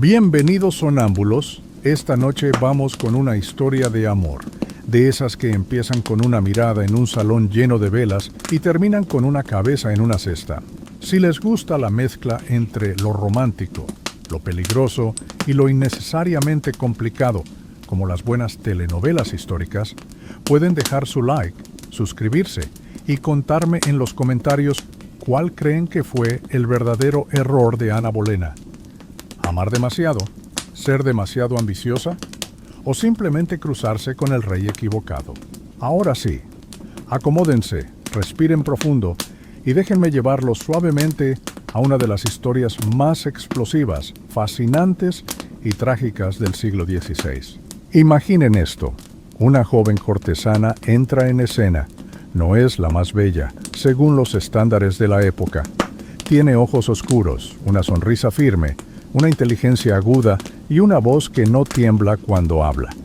Bienvenidos sonámbulos, esta noche vamos con una historia de amor, de esas que empiezan con una mirada en un salón lleno de velas y terminan con una cabeza en una cesta. Si les gusta la mezcla entre lo romántico, lo peligroso y lo innecesariamente complicado, como las buenas telenovelas históricas, pueden dejar su like, suscribirse y contarme en los comentarios cuál creen que fue el verdadero error de Ana Bolena. ¿Amar demasiado? ¿Ser demasiado ambiciosa? ¿O simplemente cruzarse con el rey equivocado? Ahora sí, acomódense, respiren profundo y déjenme llevarlos suavemente a una de las historias más explosivas, fascinantes y trágicas del siglo XVI. Imaginen esto: una joven cortesana entra en escena. No es la más bella, según los estándares de la época. Tiene ojos oscuros, una sonrisa firme, una inteligencia aguda y una voz que no tiembla cuando habla.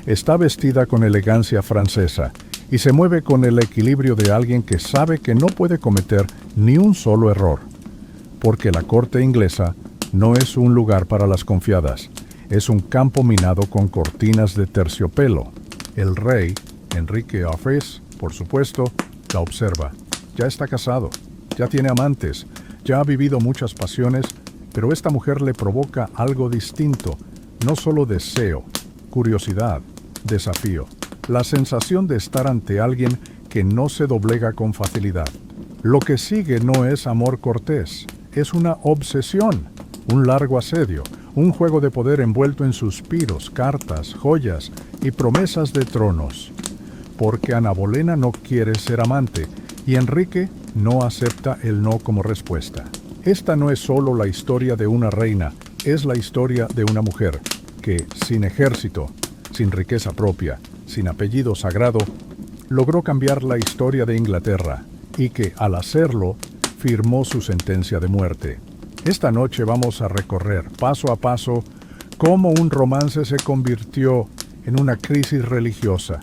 Está vestida con elegancia francesa y se mueve con el equilibrio de alguien que sabe que no puede cometer ni un solo error. Porque la corte inglesa no es un lugar para las confiadas, es un campo minado con cortinas de terciopelo. El rey, Enrique VIII, por supuesto, la observa. Ya está casado, ya tiene amantes, ya ha vivido muchas pasiones, pero esta mujer le provoca algo distinto, no solo deseo, curiosidad, desafío, la sensación de estar ante alguien que no se doblega con facilidad. Lo que sigue no es amor cortés, es una obsesión, un largo asedio, un juego de poder envuelto en suspiros, cartas, joyas y promesas de tronos. Porque Ana Bolena no quiere ser amante y Enrique no acepta el no como respuesta. Esta no es solo la historia de una reina, es la historia de una mujer que, sin ejército, sin riqueza propia, sin apellido sagrado, logró cambiar la historia de Inglaterra y que, al hacerlo, firmó su sentencia de muerte. Esta noche vamos a recorrer, paso a paso, cómo un romance se convirtió en una crisis religiosa,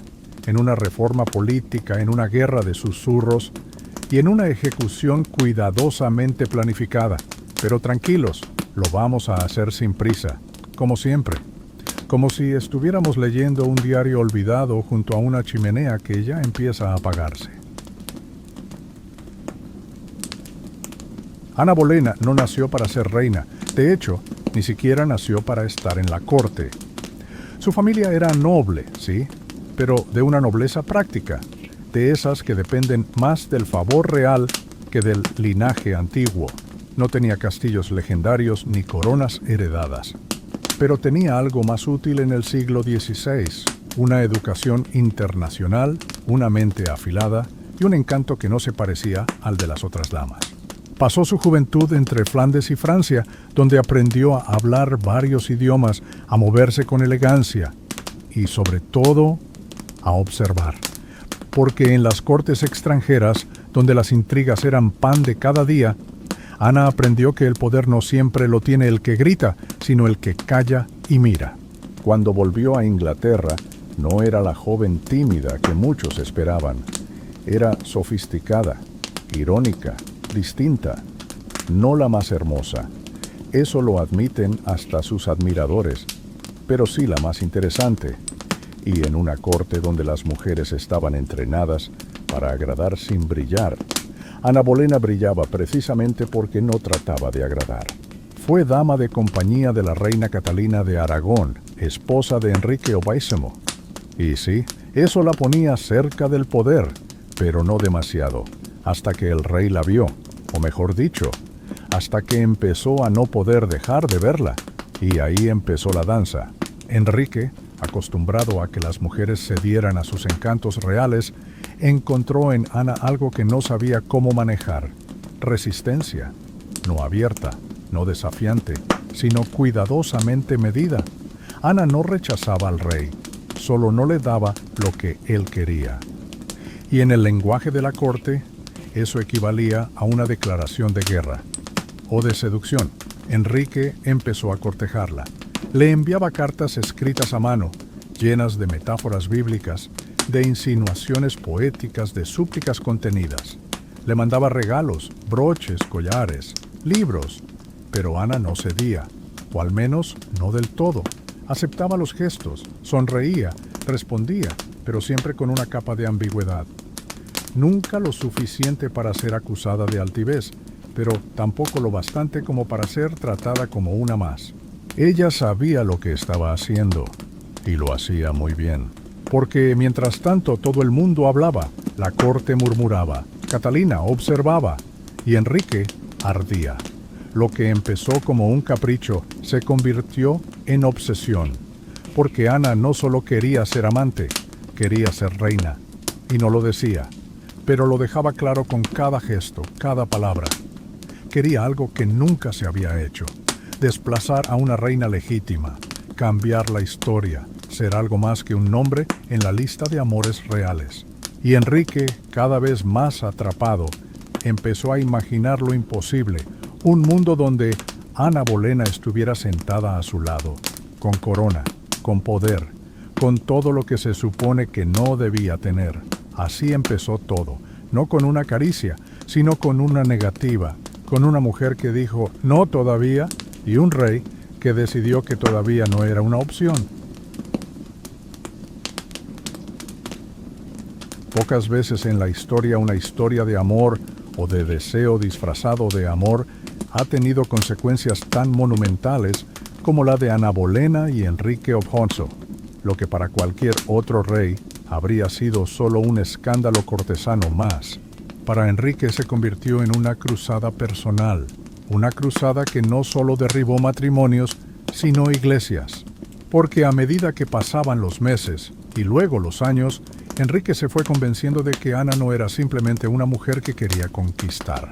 en una reforma política, en una guerra de susurros y en una ejecución cuidadosamente planificada. Pero tranquilos, lo vamos a hacer sin prisa, como siempre, como si estuviéramos leyendo un diario olvidado junto a una chimenea que ya empieza a apagarse. Ana Bolena no nació para ser reina, de hecho, ni siquiera nació para estar en la corte. Su familia era noble, sí, pero de una nobleza práctica, de esas que dependen más del favor real que del linaje antiguo. No tenía castillos legendarios ni coronas heredadas. Pero tenía algo más útil en el siglo XVI, una educación internacional, una mente afilada y un encanto que no se parecía al de las otras damas. Pasó su juventud entre Flandes y Francia, donde aprendió a hablar varios idiomas, a moverse con elegancia y, sobre todo, a observar. Porque en las cortes extranjeras, donde las intrigas eran pan de cada día, Ana aprendió que el poder no siempre lo tiene el que grita, sino el que calla y mira. Cuando volvió a Inglaterra, no era la joven tímida que muchos esperaban. Era sofisticada, irónica, distinta, no la más hermosa. Eso lo admiten hasta sus admiradores, pero sí la más interesante. Y en una corte donde las mujeres estaban entrenadas para agradar sin brillar, Ana Bolena brillaba precisamente porque no trataba de agradar. Fue dama de compañía de la reina Catalina de Aragón, esposa de Enrique VIII. Y sí, eso la ponía cerca del poder, pero no demasiado, hasta que el rey la vio, o mejor dicho, hasta que empezó a no poder dejar de verla, y ahí empezó la danza. Enrique, acostumbrado a que las mujeres cedieran a sus encantos reales, encontró en Ana algo que no sabía cómo manejar: resistencia, no abierta, no desafiante, sino cuidadosamente medida. Ana no rechazaba al rey, solo no le daba lo que él quería. Y en el lenguaje de la corte, eso equivalía a una declaración de guerra o de seducción. Enrique empezó a cortejarla. Le enviaba cartas escritas a mano, llenas de metáforas bíblicas, de insinuaciones poéticas, de súplicas contenidas. Le mandaba regalos, broches, collares, libros, pero Ana no cedía. o al menos no del todo. Aceptaba los gestos, sonreía, respondía, pero siempre con una capa de ambigüedad. Nunca lo suficiente para ser acusada de altivez, pero tampoco lo bastante como para ser tratada como una más. Ella sabía lo que estaba haciendo, y lo hacía muy bien. Porque mientras tanto todo el mundo hablaba, la corte murmuraba, Catalina observaba, y Enrique ardía. Lo que empezó como un capricho se convirtió en obsesión, porque Ana no solo quería ser amante, quería ser reina, y no lo decía, pero lo dejaba claro con cada gesto, cada palabra. Quería algo que nunca se había hecho, desplazar a una reina legítima, cambiar la historia, ser algo más que un nombre en la lista de amores reales. Y Enrique, cada vez más atrapado, empezó a imaginar lo imposible, un mundo donde Ana Bolena estuviera sentada a su lado, con corona, con poder, con todo lo que se supone que no debía tener. Así empezó todo, no con una caricia, sino con una negativa, con una mujer que dijo no todavía y un rey que decidió que todavía no era una opción. Pocas veces en la historia una historia de amor o de deseo disfrazado de amor ha tenido consecuencias tan monumentales como la de Ana Bolena y Enrique of Honshu, lo que para cualquier otro rey habría sido solo un escándalo cortesano más. Para Enrique se convirtió en una cruzada personal, una cruzada que no solo derribó matrimonios, sino iglesias. Porque a medida que pasaban los meses y luego los años, Enrique se fue convenciendo de que Ana no era simplemente una mujer que quería conquistar.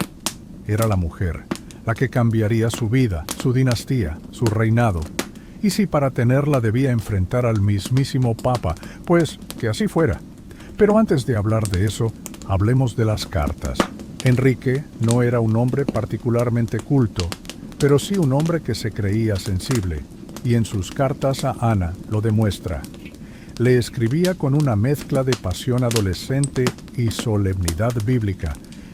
Era la mujer, la que cambiaría su vida, su dinastía, su reinado. Y si para tenerla debía enfrentar al mismísimo Papa, pues que así fuera. Pero antes de hablar de eso, hablemos de las cartas. Enrique no era un hombre particularmente culto, pero sí un hombre que se creía sensible, y en sus cartas a Ana lo demuestra. Le escribía con una mezcla de pasión adolescente y solemnidad bíblica.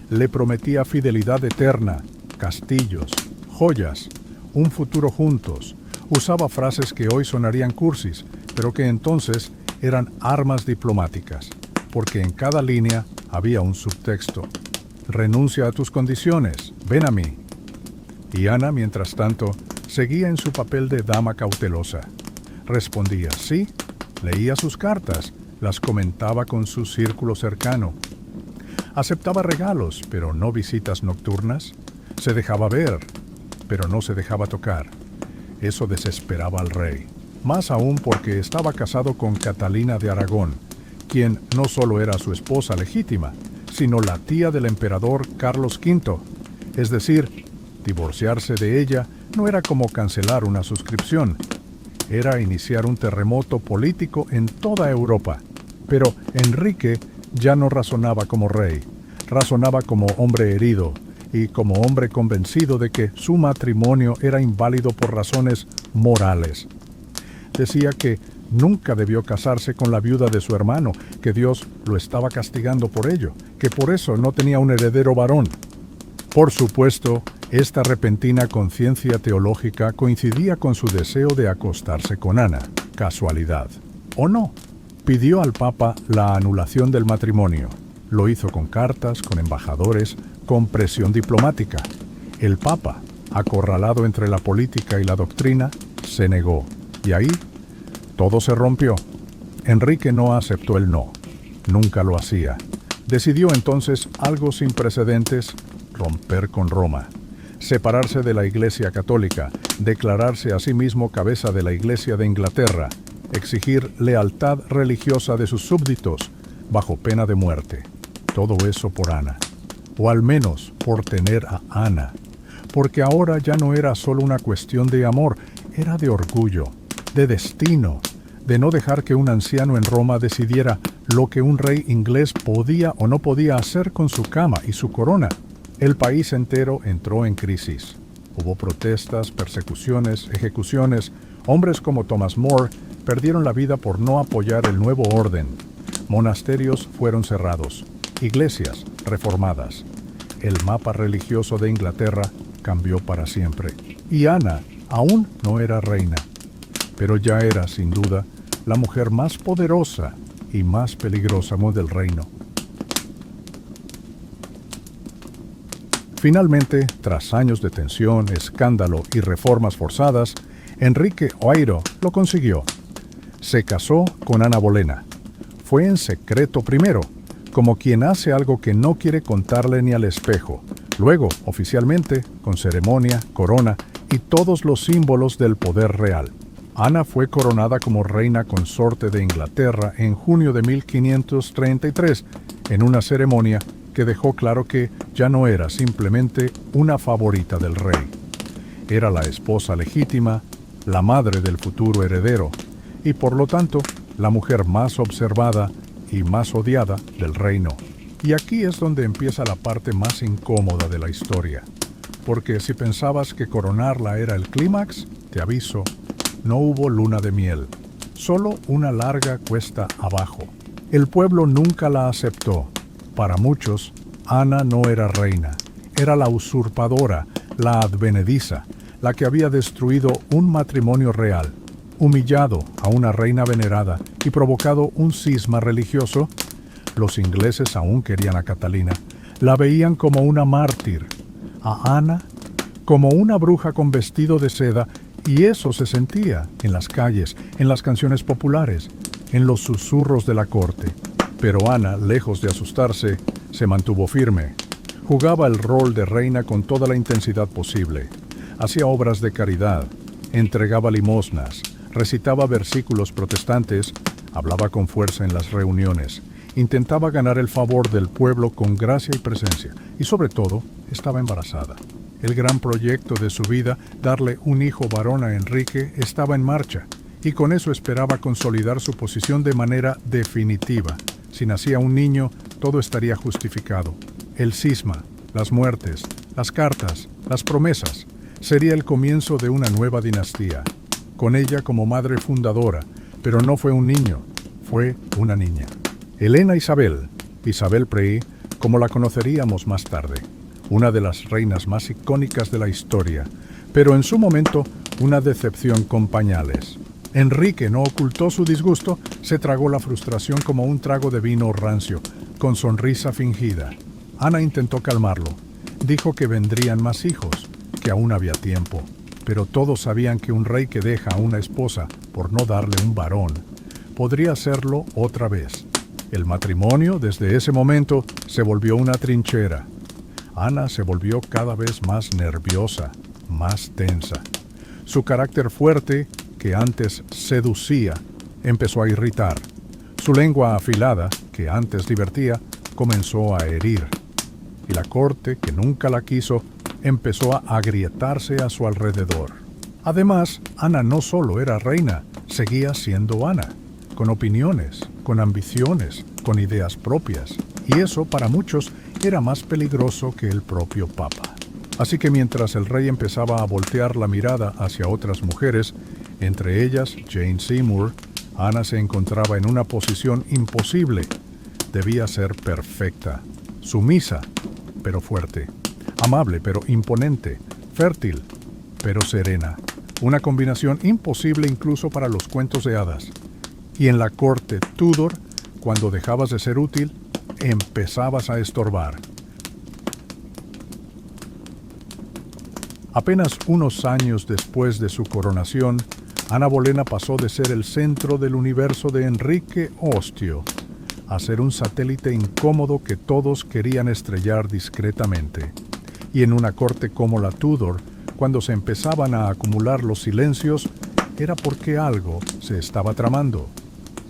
Le prometía fidelidad eterna, castillos, joyas, un futuro juntos. Usaba frases que hoy sonarían cursis, pero que entonces eran armas diplomáticas, porque en cada línea había un subtexto. Renuncia a tus condiciones, ven a mí. Y Ana, mientras tanto, seguía en su papel de dama cautelosa. Respondía sí, leía sus cartas, las comentaba con su círculo cercano. Aceptaba regalos, pero no visitas nocturnas. Se dejaba ver, pero no se dejaba tocar. Eso desesperaba al rey, más aún porque estaba casado con Catalina de Aragón, quien no solo era su esposa legítima, sino la tía del emperador Carlos V. Es decir, divorciarse de ella no era como cancelar una suscripción, era iniciar un terremoto político en toda Europa. Pero Enrique ya no razonaba como rey, razonaba como hombre herido, y como hombre convencido de que su matrimonio era inválido por razones morales. Decía que nunca debió casarse con la viuda de su hermano, que Dios lo estaba castigando por ello, que por eso no tenía un heredero varón. Por supuesto, esta repentina conciencia teológica coincidía con su deseo de acostarse con Ana. Casualidad. ¿O no? Pidió al Papa la anulación del matrimonio. Lo hizo con cartas, con embajadores, con presión diplomática. El Papa, acorralado entre la política y la doctrina, se negó. Y ahí, todo se rompió. Enrique no aceptó el no. Nunca lo hacía. Decidió entonces algo sin precedentes: romper con Roma. Separarse de la Iglesia Católica, declararse a sí mismo cabeza de la Iglesia de Inglaterra, exigir lealtad religiosa de sus súbditos, bajo pena de muerte. Todo eso por Ana. O al menos por tener a Ana. Porque ahora ya no era solo una cuestión de amor, era de orgullo, de destino, de no dejar que un anciano en Roma decidiera lo que un rey inglés podía o no podía hacer con su cama y su corona. El país entero entró en crisis. Hubo protestas, persecuciones, ejecuciones. Hombres como Thomas More perdieron la vida por no apoyar el nuevo orden. Monasterios fueron cerrados. Iglesias reformadas. El mapa religioso de Inglaterra cambió para siempre. Y Ana, Aún no era reina, pero ya era, sin duda, la mujer más poderosa y más peligrosa del reino. Finalmente, tras años de tensión, escándalo y reformas forzadas, Enrique VIII lo consiguió. Se casó con Ana Bolena. Fue en secreto primero, como quien hace algo que no quiere contarle ni al espejo. Luego, oficialmente, con ceremonia, corona y todos los símbolos del poder real. Ana fue coronada como reina consorte de Inglaterra en junio de 1533, en una ceremonia que dejó claro que ya no era simplemente una favorita del rey. Era la esposa legítima, la madre del futuro heredero, y por lo tanto, la mujer más observada y más odiada del reino. Y aquí es donde empieza la parte más incómoda de la historia, porque si pensabas que coronarla era el clímax, te aviso, no hubo luna de miel, solo una larga cuesta abajo. El pueblo nunca la aceptó. Para muchos, Ana no era reina, era la usurpadora, la advenediza, la que había destruido un matrimonio real, humillado a una reina venerada y provocado un cisma religioso. Los ingleses aún querían a Catalina, la veían como una mártir, a Ana como una bruja con vestido de seda, y eso se sentía en las calles, en las canciones populares, en los susurros de la corte. Pero Ana, lejos de asustarse, se mantuvo firme. Jugaba el rol de reina con toda la intensidad posible. Hacía obras de caridad, entregaba limosnas, recitaba versículos protestantes, hablaba con fuerza en las reuniones, intentaba ganar el favor del pueblo con gracia y presencia, y sobre todo, estaba embarazada. El gran proyecto de su vida, darle un hijo varón a Enrique, estaba en marcha, y con eso esperaba consolidar su posición de manera definitiva. Si nacía un niño, todo estaría justificado. El cisma, las muertes, las cartas, las promesas, sería el comienzo de una nueva dinastía, con ella como madre fundadora, pero no fue un niño, fue una niña. Helena Isabel, Isabel Preí, como la conoceríamos más tarde, una de las reinas más icónicas de la historia, pero en su momento una decepción con pañales. Enrique no ocultó su disgusto, se tragó la frustración como un trago de vino rancio, con sonrisa fingida. Ana intentó calmarlo. Dijo que vendrían más hijos, que aún había tiempo. Pero todos sabían que un rey que deja a una esposa por no darle un varón, podría hacerlo otra vez. El matrimonio, desde ese momento, se volvió una trinchera. Ana se volvió cada vez más nerviosa, más tensa. Su carácter fuerte, que antes seducía, empezó a irritar. Su lengua afilada, que antes divertía, comenzó a herir. Y la corte, que nunca la quiso, empezó a agrietarse a su alrededor. Además, Ana no solo era reina, seguía siendo Ana, con opiniones, con ambiciones, con ideas propias. Y eso, para muchos, era más peligroso que el propio Papa. Así que mientras el rey empezaba a voltear la mirada hacia otras mujeres, entre ellas Jane Seymour, Ana se encontraba en una posición imposible. Debía ser perfecta, sumisa, pero fuerte, amable, pero imponente, fértil, pero serena. Una combinación imposible incluso para los cuentos de hadas. Y en la corte Tudor, cuando dejabas de ser útil, empezabas a estorbar. Apenas unos años después de su coronación, Ana Bolena pasó de ser el centro del universo de Enrique VIII a ser un satélite incómodo que todos querían estrellar discretamente. Y en una corte como la Tudor, cuando se empezaban a acumular los silencios, era porque algo se estaba tramando.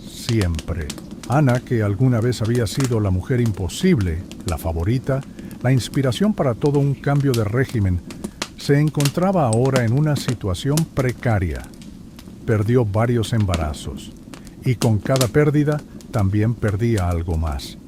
Siempre. Ana, que alguna vez había sido la mujer imposible, la favorita, la inspiración para todo un cambio de régimen, se encontraba ahora en una situación precaria. Perdió varios embarazos, y con cada pérdida también perdía algo más.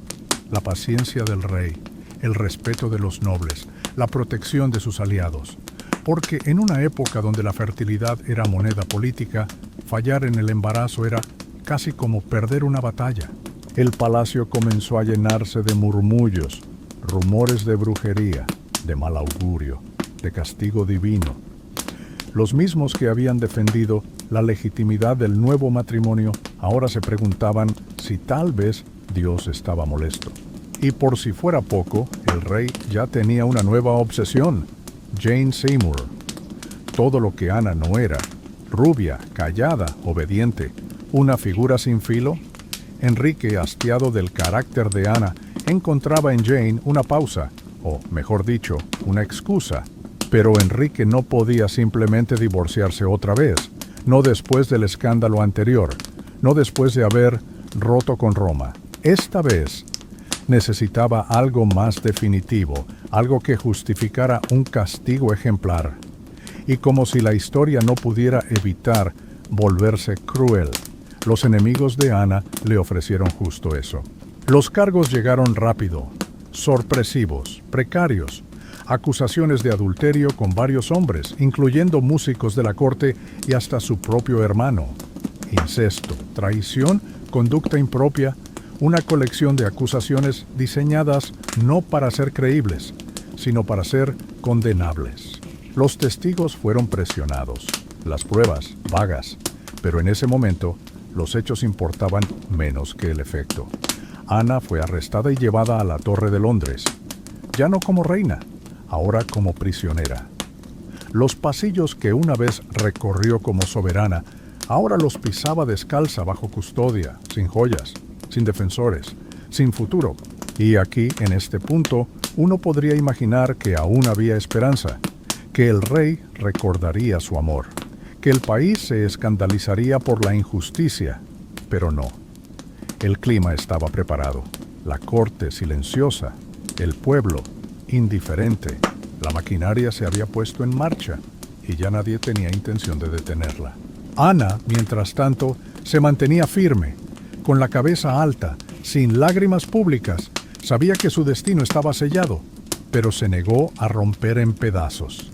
La paciencia del rey, el respeto de los nobles, la protección de sus aliados. Porque en una época donde la fertilidad era moneda política, fallar en el embarazo era casi como perder una batalla. El palacio comenzó a llenarse de murmullos, rumores de brujería, de mal augurio, de castigo divino. Los mismos que habían defendido la legitimidad del nuevo matrimonio ahora se preguntaban si tal vez Dios estaba molesto. Y por si fuera poco, el rey ya tenía una nueva obsesión: Jane Seymour. Todo lo que Ana no era: rubia, callada, obediente, una figura sin filo. Enrique, hastiado del carácter de Ana, encontraba en Jane una pausa, o mejor dicho, una excusa. Pero Enrique no podía simplemente divorciarse otra vez, no después del escándalo anterior, no después de haber roto con Roma. Esta vez necesitaba algo más definitivo, algo que justificara un castigo ejemplar. Y como si la historia no pudiera evitar volverse cruel, los enemigos de Ana le ofrecieron justo eso. Los cargos llegaron rápido, sorpresivos, precarios. Acusaciones de adulterio con varios hombres, incluyendo músicos de la corte y hasta su propio hermano. Incesto, traición, conducta impropia, una colección de acusaciones diseñadas no para ser creíbles, sino para ser condenables. Los testigos fueron presionados, las pruebas vagas, pero en ese momento los hechos importaban menos que el efecto. Ana fue arrestada y llevada a la Torre de Londres, ya no como reina, ahora como prisionera. Los pasillos que una vez recorrió como soberana, ahora los pisaba descalza bajo custodia, sin joyas, sin defensores, sin futuro. Y aquí, en este punto, uno podría imaginar que aún había esperanza, que el rey recordaría su amor, que el país se escandalizaría por la injusticia, pero no. El clima estaba preparado, la corte silenciosa, el pueblo indiferente. La maquinaria se había puesto en marcha y ya nadie tenía intención de detenerla. Ana, mientras tanto, se mantenía firme, con la cabeza alta, sin lágrimas públicas. Sabía que su destino estaba sellado, pero se negó a romper en pedazos.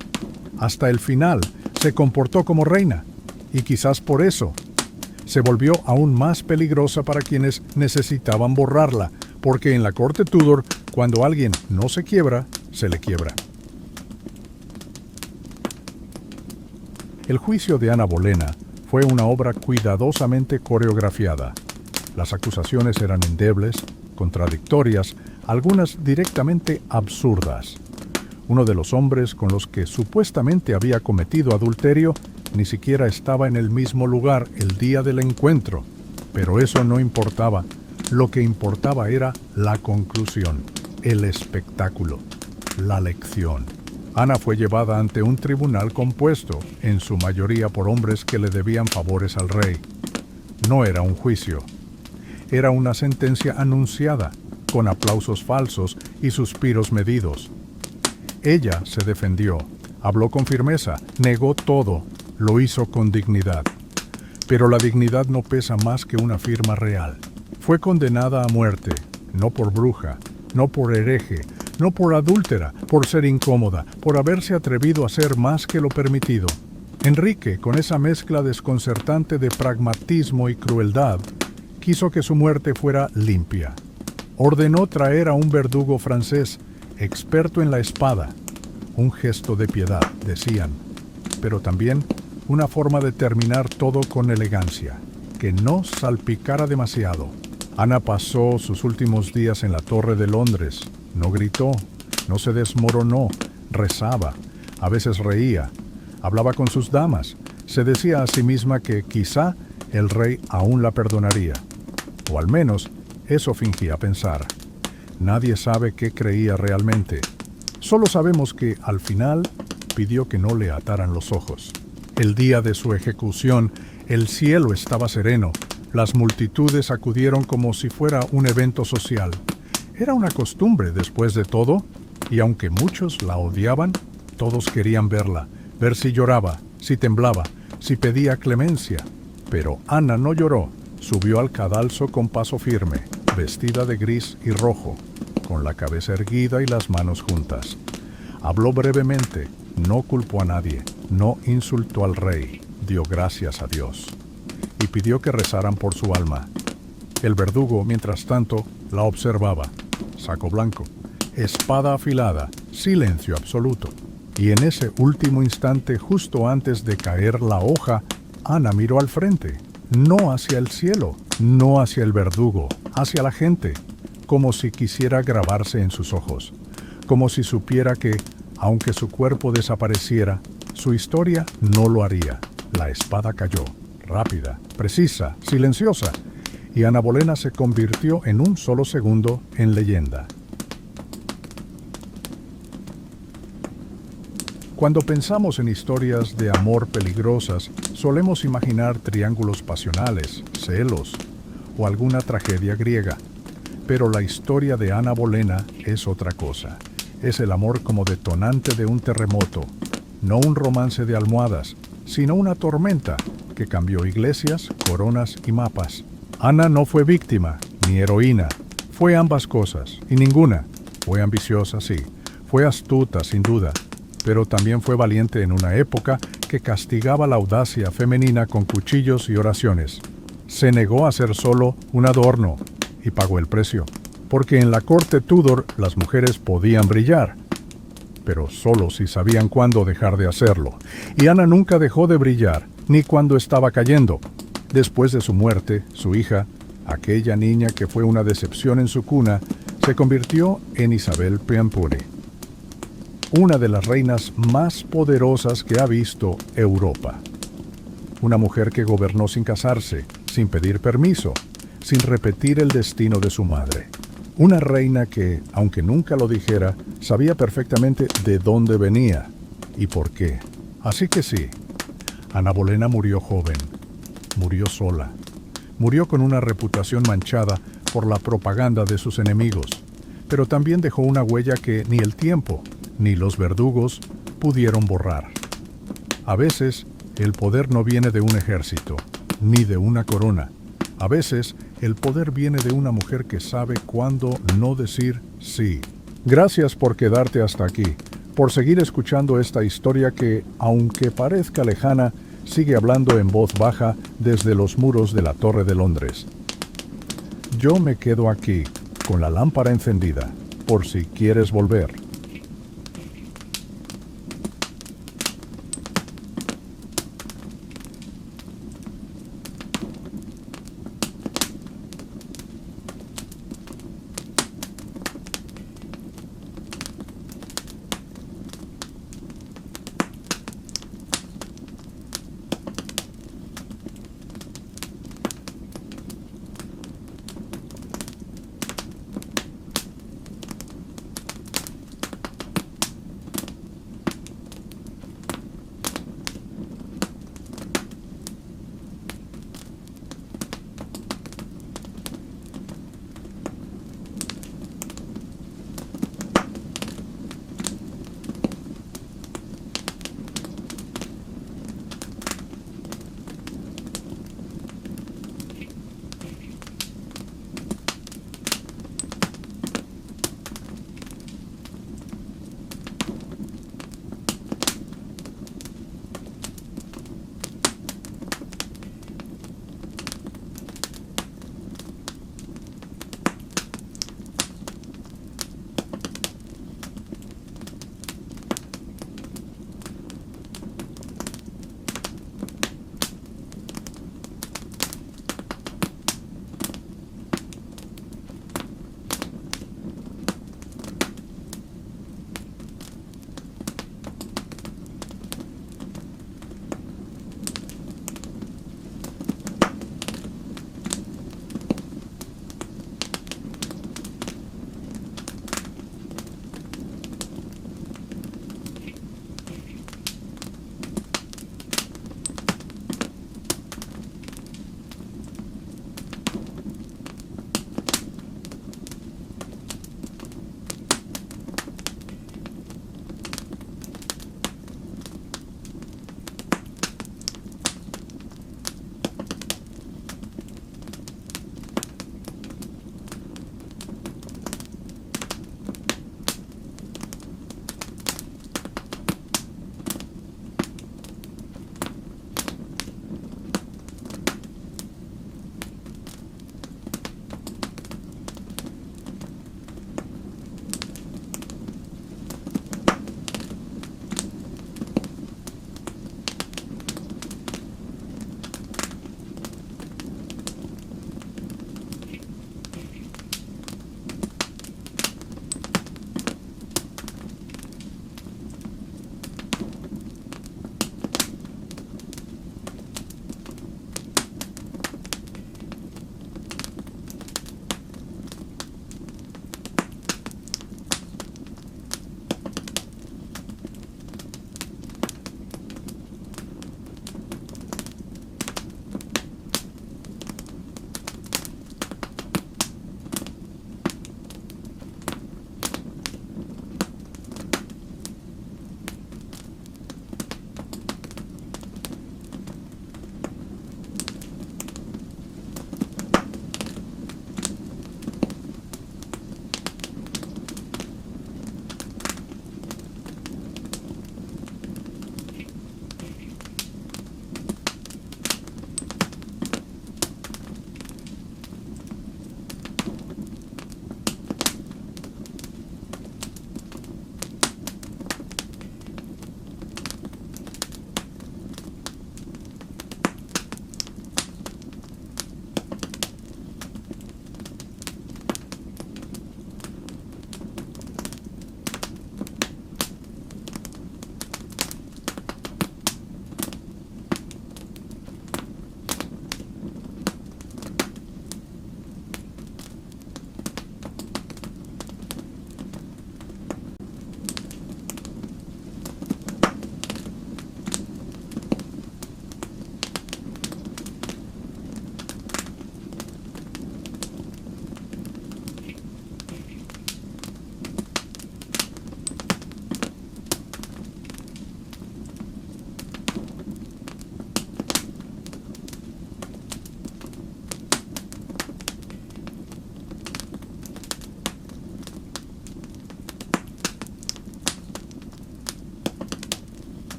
Hasta el final se comportó como reina, y quizás por eso se volvió aún más peligrosa para quienes necesitaban borrarla, porque en la corte Tudor, cuando alguien no se quiebra, se le quiebra. El juicio de Ana Bolena fue una obra cuidadosamente coreografiada. Las acusaciones eran endebles, contradictorias, algunas directamente absurdas. Uno de los hombres con los que supuestamente había cometido adulterio ni siquiera estaba en el mismo lugar el día del encuentro, pero eso no importaba. Lo que importaba era la conclusión, el espectáculo, la lección. Ana fue llevada ante un tribunal compuesto, en su mayoría por hombres que le debían favores al rey. No era un juicio. Era una sentencia anunciada, con aplausos falsos y suspiros medidos. Ella se defendió, habló con firmeza, negó todo, lo hizo con dignidad. Pero la dignidad no pesa más que una firma real. Fue condenada a muerte, no por bruja, no por hereje, no por adúltera, por ser incómoda, por haberse atrevido a hacer más que lo permitido. Enrique, con esa mezcla desconcertante de pragmatismo y crueldad, quiso que su muerte fuera limpia. Ordenó traer a un verdugo francés, experto en la espada. Un gesto de piedad, decían, pero también una forma de terminar todo con elegancia, que no salpicara demasiado. Ana pasó sus últimos días en la Torre de Londres. No gritó, no se desmoronó, rezaba, a veces reía, hablaba con sus damas, se decía a sí misma que quizá el rey aún la perdonaría, o al menos eso fingía pensar. Nadie sabe qué creía realmente. Solo sabemos que, al final, pidió que no le ataran los ojos. El día de su ejecución, el cielo estaba sereno. Las multitudes acudieron como si fuera un evento social. Era una costumbre, después de todo, y aunque muchos la odiaban, todos querían verla, ver si lloraba, si temblaba, si pedía clemencia. Pero Ana no lloró. Subió al cadalso con paso firme, vestida de gris y rojo, con la cabeza erguida y las manos juntas. Habló brevemente, no culpó a nadie, no insultó al rey, dio gracias a Dios, y pidió que rezaran por su alma. El verdugo, mientras tanto, la observaba. Saco blanco, espada afilada, silencio absoluto. Y en ese último instante, justo antes de caer la hoja, Ana miró al frente, no hacia el cielo, no hacia el verdugo, hacia la gente, como si quisiera grabarse en sus ojos, como si supiera que, aunque su cuerpo desapareciera, su historia no lo haría. La espada cayó, rápida, precisa, silenciosa, y Ana Bolena se convirtió en un solo segundo en leyenda. Cuando pensamos en historias de amor peligrosas, solemos imaginar triángulos pasionales, celos o alguna tragedia griega. Pero la historia de Ana Bolena es otra cosa. Es el amor como detonante de un terremoto, no un romance de almohadas, sino una tormenta que cambió iglesias, coronas y mapas. Ana no fue víctima ni heroína, fue ambas cosas y ninguna. Fue ambiciosa, sí, fue astuta, sin duda, pero también fue valiente en una época que castigaba la audacia femenina con cuchillos y oraciones. Se negó a ser solo un adorno y pagó el precio, porque en la corte Tudor las mujeres podían brillar, pero solo si sabían cuándo dejar de hacerlo. Y Ana nunca dejó de brillar, ni cuando estaba cayendo. Después de su muerte, su hija, aquella niña que fue una decepción en su cuna, se convirtió en Isabel Piampuri, una de las reinas más poderosas que ha visto Europa. Una mujer que gobernó sin casarse, sin pedir permiso, sin repetir el destino de su madre. Una reina que, aunque nunca lo dijera, sabía perfectamente de dónde venía y por qué. Así que sí, Ana Bolena murió joven, murió sola, murió con una reputación manchada por la propaganda de sus enemigos, pero también dejó una huella que ni el tiempo ni los verdugos pudieron borrar. A veces, el poder no viene de un ejército, ni de una corona. A veces, el poder viene de una mujer que sabe cuándo no decir sí. Gracias por quedarte hasta aquí, por seguir escuchando esta historia que, aunque parezca lejana, sigue hablando en voz baja desde los muros de la Torre de Londres. Yo me quedo aquí, con la lámpara encendida, por si quieres volver.